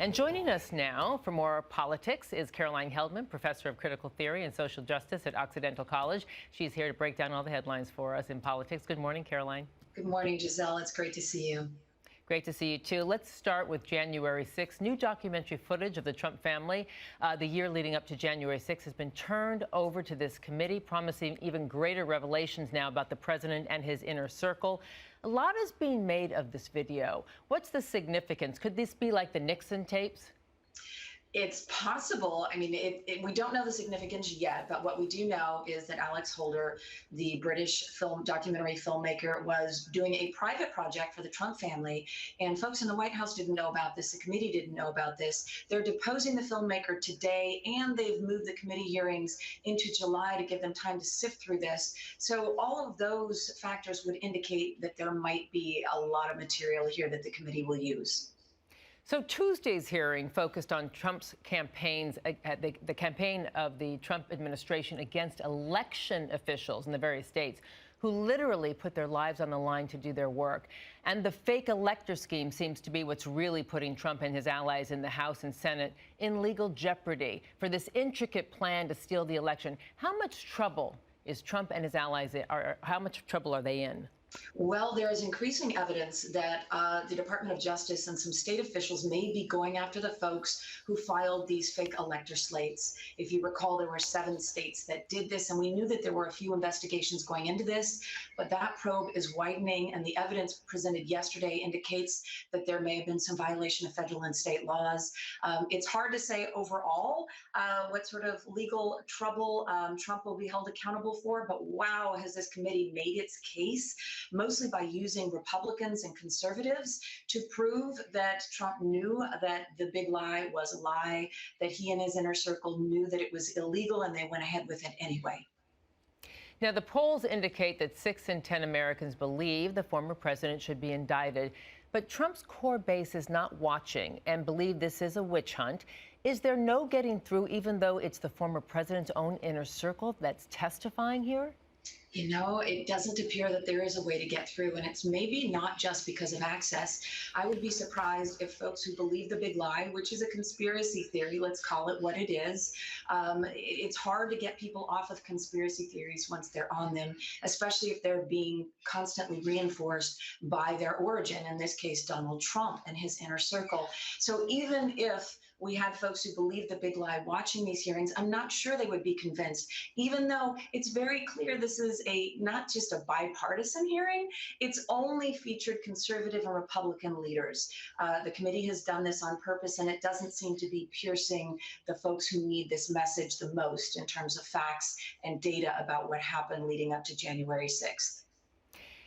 And joining us now for more politics is Caroline Heldman, professor of critical theory and social justice at Occidental College. She's here to break down all the headlines for us in politics. Good morning, Caroline. Good morning, Giselle. It's great to see you. Great to see you, too. Let's start with January 6th. New documentary footage of the Trump family the year leading up to January 6th has been turned over to this committee, promising even greater revelations now about the president and his inner circle. A lot is being made of this video. What's the significance? Could this be like the Nixon tapes? It's possible. I mean, we don't know the significance yet, but what we do know is that Alex Holder, the British documentary filmmaker, was doing a private project for the Trump family, and folks in the White House didn't know about this. The committee didn't know about this. They're deposing the filmmaker today, and they've moved the committee hearings into July to give them time to sift through this. So all of those factors would indicate that there might be a lot of material here that the committee will use. So Tuesday's hearing focused on Trump's campaigns, the campaign of the Trump administration against election officials in the various states who literally put their lives on the line to do their work. And the fake elector scheme seems to be what's really putting Trump and his allies in the House and Senate in legal jeopardy for this intricate plan to steal the election. How much trouble is Trump and his allies in, or how much trouble are they in? Well, there is increasing evidence that the Department of Justice and some state officials may be going after the folks who filed these fake elector slates. If you recall, there were 7 states that did this, and we knew that there were a few investigations going into this, but that probe is widening, and the evidence presented yesterday indicates that there may have been some violation of federal and state laws. It's hard to say overall what sort of legal trouble Trump will be held accountable for, but wow, has this committee made its case, mostly by using Republicans and conservatives to prove that Trump knew that the big lie was a lie, that he and his inner circle knew that it was illegal, and they went ahead with it anyway. Now, the polls indicate that 6 in 10 Americans believe the former president should be indicted. But Trump's core base is not watching and believe this is a witch hunt. Is there no getting through, even though it's the former president's own inner circle that's testifying here? You know, it doesn't appear that there is a way to get through, and it's maybe not just because of access. I would be surprised if folks who believe the big lie, which is a conspiracy theory, let's call it what it is, it's hard to get people off of conspiracy theories once they're on them, especially if they're being constantly reinforced by their origin, in this case, Donald Trump and his inner circle. So even if we had folks who believe the big lie watching these hearings, I'm not sure they would be convinced, even though it's very clear this is not just a bipartisan hearing, it's only featured conservative and Republican leaders. The committee has done this on purpose, and it doesn't seem to be piercing the folks who need this message the most in terms of facts and data about what happened leading up to January 6th.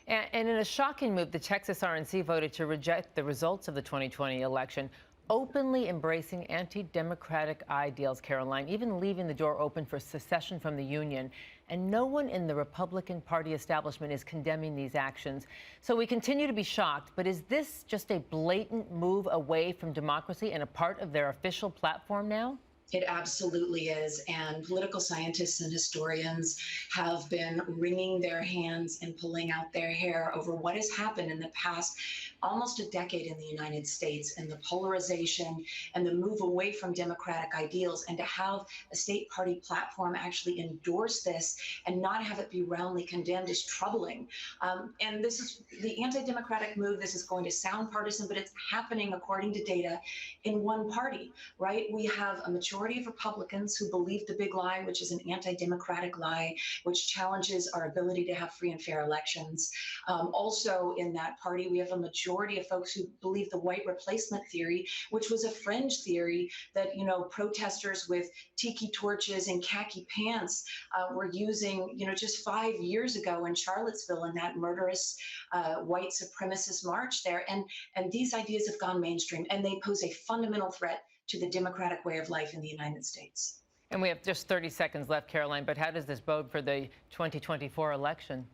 And in a shocking move, the Texas RNC voted to reject the results of the 2020 election, openly embracing anti-democratic ideals, Caroline, even leaving the door open for secession from the Union. And no one in the Republican Party establishment is condemning these actions. So we continue to be shocked. But is this just a blatant move away from democracy and a part of their official platform now? It absolutely is. And political scientists and historians have been wringing their hands and pulling out their hair over what has happened in the past almost a decade in the United States, and the polarization and the move away from democratic ideals, and to have a state party platform actually endorse this and not have it be roundly condemned is troubling. And this is the anti-democratic move. This is going to sound partisan, but it's happening according to data in one party, right? We have a majority of Republicans who believe the big lie, which is an anti-democratic lie, which challenges our ability to have free and fair elections. Also in that party, we have a majority of folks who believe the white replacement theory, which was a fringe theory that, you know, protesters with tiki torches and khaki pants were using, you know, just 5 years ago in Charlottesville in that murderous white supremacist march there. And these ideas have gone mainstream, and they pose a fundamental threat to the democratic way of life in the United States. And we have just 30 seconds left, Caroline, but how does this bode for the 2024 election?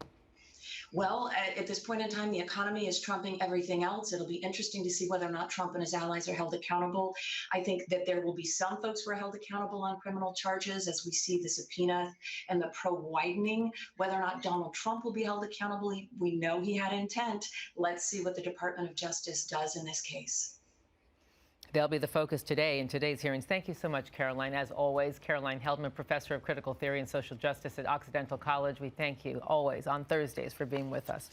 Well, at this point in time, the economy is trumping everything else. It'll be interesting to see whether or not Trump and his allies are held accountable. I think that there will be some folks who are held accountable on criminal charges as we see the subpoena and the probe widening. Whether or not Donald Trump will be held accountable, we know he had intent. Let's see what the Department of Justice does in this case. They'll be the focus today in today's hearings. Thank you so much, Caroline. As always, Caroline Heldman, professor of critical theory and social justice at Occidental College. We thank you always on Thursdays for being with us.